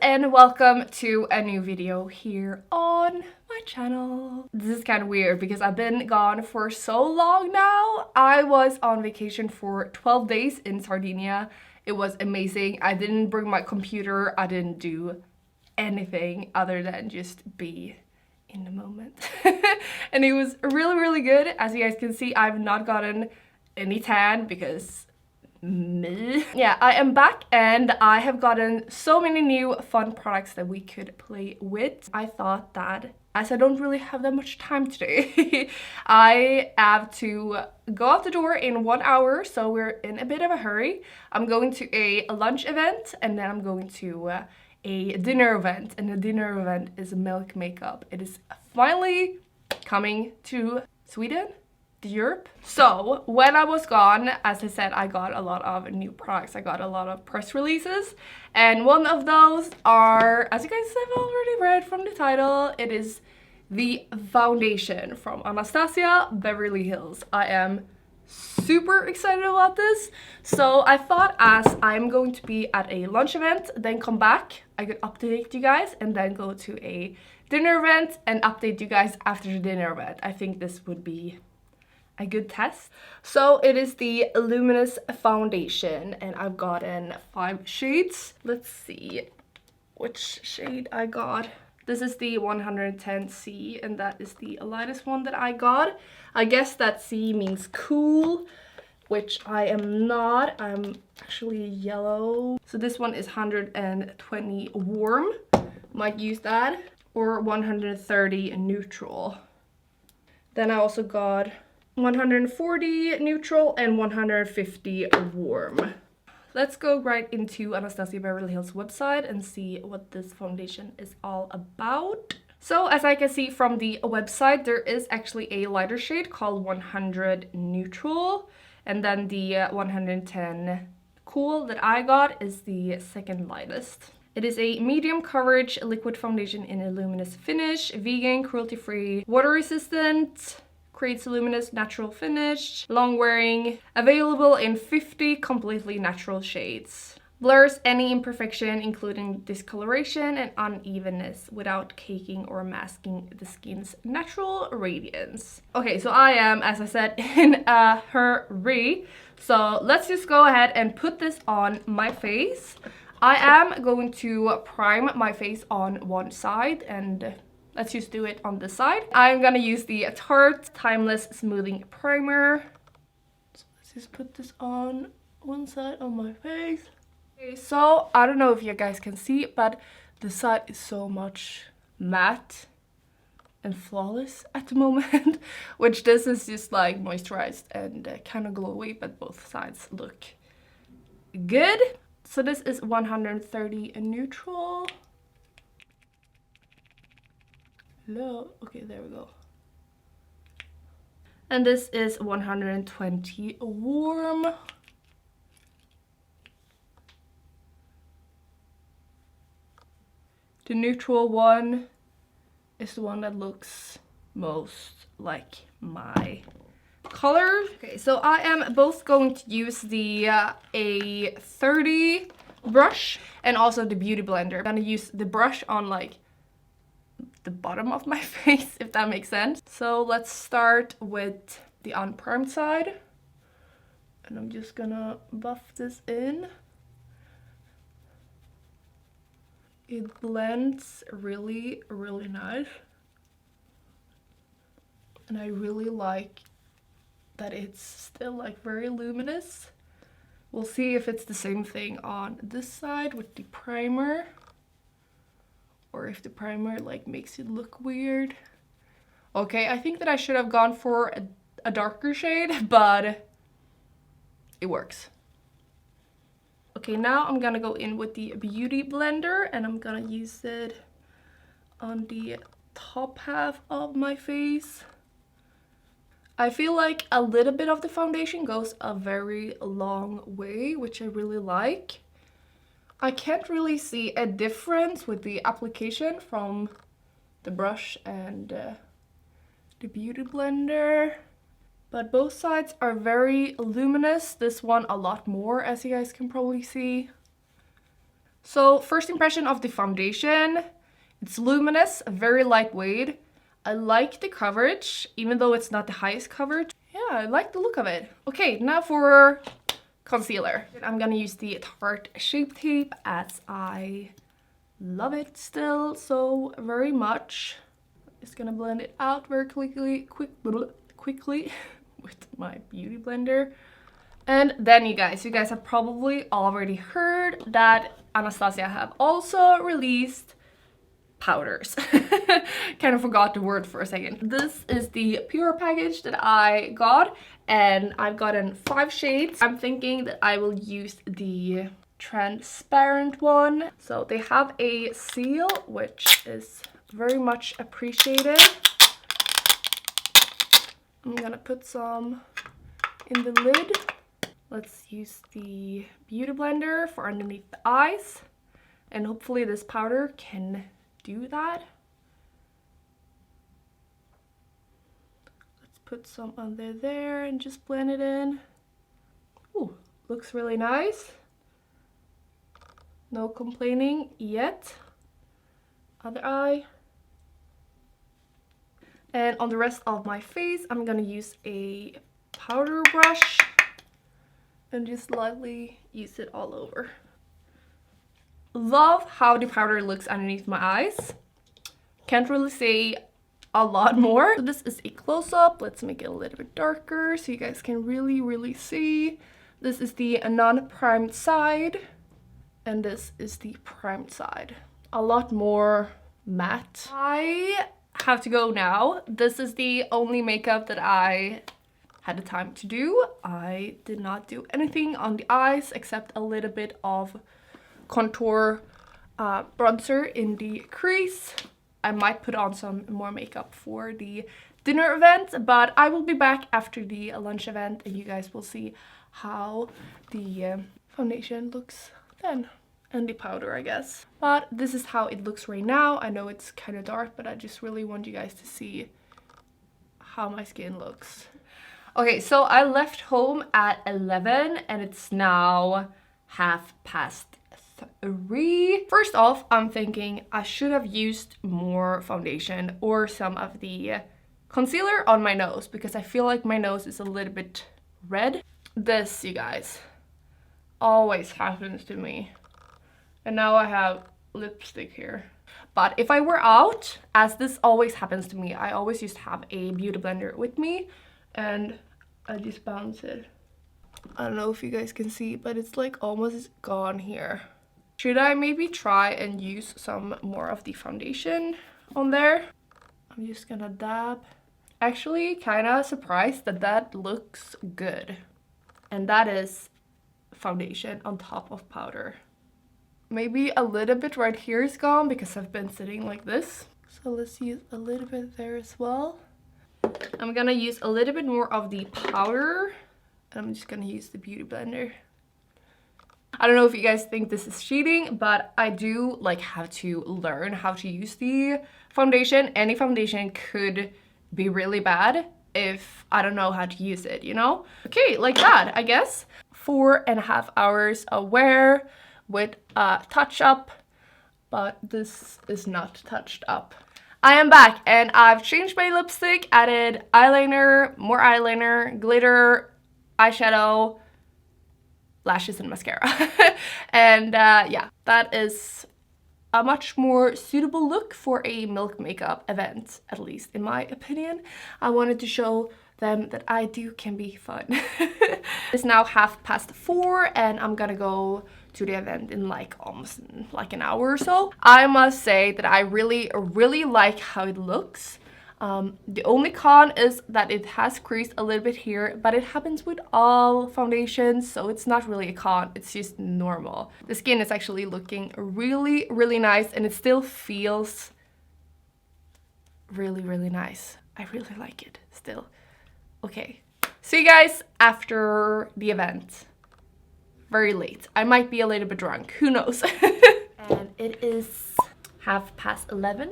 and welcome to a new video here on my channel. This is kind of weird because I've been gone for so long now. I was on vacation for 12 days in Sardinia. It was amazing. I didn't bring my computer. I didn't do anything other than just be in the moment. And it was really good. As you guys can see, I've not gotten any tan because me. Yeah, I am back and I have gotten so many new fun products that we could play with. I thought that as I don't really have that much time today, I have to go out the door in 1 hour, so we're in a bit of a hurry. I'm going to a lunch event and then I'm going to a dinner event, and the dinner event is milk makeup. It is finally coming to Sweden. Europe. So when I was gone, as I said, I got a lot of new products. I got a lot of press releases, and one of those are, as you guys have already read from the title, it is the foundation from Anastasia Beverly Hills. I am super excited about this. So I thought, as I'm going to be at a lunch event, then come back, I could update you guys and then go to a dinner event and update you guys after the dinner event. I think this would be a good test. So it is the Luminous foundation and I've gotten 5 shades. Let's see which shade I got. This is the 110C and that is the lightest one that I got. I guess that C means cool, which I am not. I'm actually yellow. So this one is 120 warm. Might use that. Or 130 neutral. Then I also got 140 neutral and 150 warm. Let's go right into Anastasia Beverly Hills website and see what this foundation is all about. So as I can see from the website, there is actually a lighter shade called 100 neutral, and then the 110 cool that I got is the second lightest. It is a medium coverage liquid foundation in a luminous finish, vegan, cruelty-free, water resistant, creates a luminous natural finish, long wearing, available in 50 completely natural shades. Blurs any imperfection, including discoloration and unevenness, without caking or masking the skin's natural radiance. Okay, so I am, as I said, in a hurry. So let's just go ahead and put this on my face. I am going to prime my face on one side, and let's just do it on this side. I'm gonna use the Tarte Timeless Smoothing Primer. So let's just put this on one side on my face. Okay, so I don't know if you guys can see, but the side is so much matte and flawless at the moment, which this is just like moisturized and kind of glowy, but both sides look good. So this is 130 neutral. Hello. Okay, there we go. And this is 120 warm. The neutral one is the one that looks most like my color. Okay, so I am both going to use the A30 brush and also the Beauty Blender. I'm gonna use the brush on like the bottom of my face, if that makes sense. So let's start with the unprimed side. And I'm just gonna buff this in. It blends really nice. And I really like that it's still like very luminous. We'll see if it's the same thing on this side with the primer, or if the primer like makes it look weird. Okay, I think that I should have gone for a darker shade, but it works. Okay, now I'm gonna go in with the Beauty Blender and I'm gonna use it on the top half of my face. I feel like a little bit of the foundation goes a very long way, which I really like. I can't really see a difference with the application from the brush and the Beauty Blender. But both sides are very luminous. This one a lot more, as you guys can probably see. So first impression of the foundation, it's luminous, very lightweight. I like the coverage, even though it's not the highest coverage. Yeah, I like the look of it. Okay, now for concealer. I'm gonna use the Tarte Shape Tape as I love it still so very much. Just gonna blend it out very quickly with my beauty blender. And then you guys have probably already heard that Anastasia have also released powders. Kind of forgot the word for a second. This is the pure package that I got, and I've gotten 5 shades. I'm thinking that I will use the transparent one. So they have a seal, which is very much appreciated. I'm gonna put some in the lid. Let's use the beauty blender for underneath the eyes, and hopefully this powder can do that. Let's put some under there and just blend it in. Ooh, looks really nice. No complaining yet. Other eye. And on the rest of my face, I'm gonna use a powder brush and just lightly use it all over. Love how the powder looks underneath my eyes. Can't really say a lot more. So this is a close-up. Let's make it a little bit darker so you guys can really see. This is the non-primed side, and this is the primed side. A lot more matte. I have to go now. This is the only makeup that I had the time to do. I did not do anything on the eyes except a little bit of contour bronzer in the crease. I might put on some more makeup for the dinner event, but I will be back after the lunch event and you guys will see how the foundation looks then, and the powder, I guess. But this is how it looks right now. I know it's kind of dark, but I just really want you guys to see how my skin looks. Okay, so I left home at 11 and it's now 3:30. First off, I'm thinking I should have used more foundation or some of the concealer on my nose because I feel like my nose is a little bit red. This, you guys, always happens to me. And now I have lipstick here. But if I were out, as this always happens to me, I always used to have a beauty blender with me and I just bounce it. I don't know if you guys can see, but it's like almost gone here. Should I maybe try and use some more of the foundation on there? I'm just gonna dab. Actually, kind of surprised that that looks good. And that is foundation on top of powder. Maybe a little bit right here is gone because I've been sitting like this. So let's use a little bit there as well. I'm gonna use a little bit more of the powder and I'm just gonna use the beauty blender. I don't know if you guys think this is cheating, but I do like have to learn how to use the foundation. Any foundation could be really bad if I don't know how to use it, you know? Okay, like that, I guess. 4.5 hours of wear with a touch up, but this is not touched up. I am back and I've changed my lipstick, added eyeliner, more eyeliner, glitter, eyeshadow, lashes and mascara. And yeah, that is a much more suitable look for a milk makeup event, at least in my opinion. I wanted to show them that I can be fun. It's now 4:30 and I'm gonna go to the event in like almost like an hour or so. I must say that I really like how it looks. The only con is that it has creased a little bit here, but it happens with all foundations, so it's not really a con, it's just normal. The skin is actually looking really nice and it still feels really nice. I really like it still. Okay, see you guys after the event. Very late. I might be a little bit drunk, who knows? And it is 11:30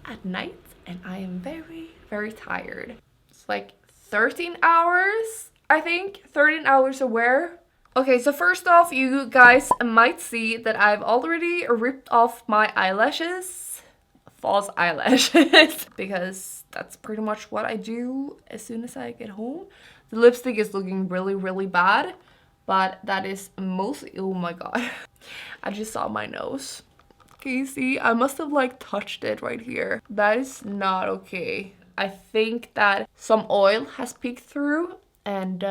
at night and I am very tired. It's like 13 hours, I think. 13 hours of wear Okay, so first off, you guys might see that I've already ripped off my eyelashes. False eyelashes. Because that's pretty much what I do as soon as I get home. The lipstick is looking really, really bad. But that is mostly... Oh my god. I just saw my nose. Can you see? I must have like touched it right here. That is not okay. I think that some oil has peeked through and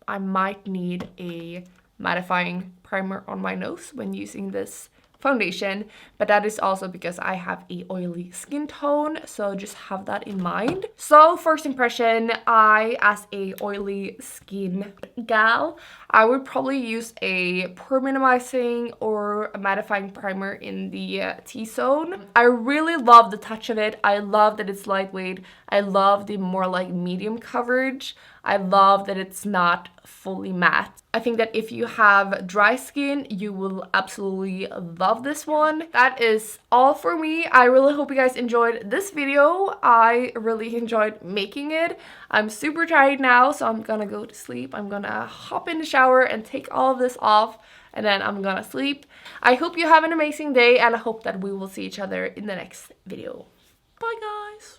I might need a mattifying primer on my nose when using this foundation, but that is also because I have a oily skin tone, so just have that in mind. So first impression, I as a oily skin gal, I would probably use a pore minimizing or a mattifying primer in the T-zone. I really love the touch of it. I love that it's lightweight. I love the more like medium coverage. I love that it's not fully matte. I think that if you have dry skin, you will absolutely love this one. That is all for me. I really hope you guys enjoyed this video. I really enjoyed making it. I'm super tired now, so I'm gonna go to sleep. I'm gonna hop in the shower and take all of this off, and then I'm gonna sleep. I hope you have an amazing day, and I hope that we will see each other in the next video. Bye, guys.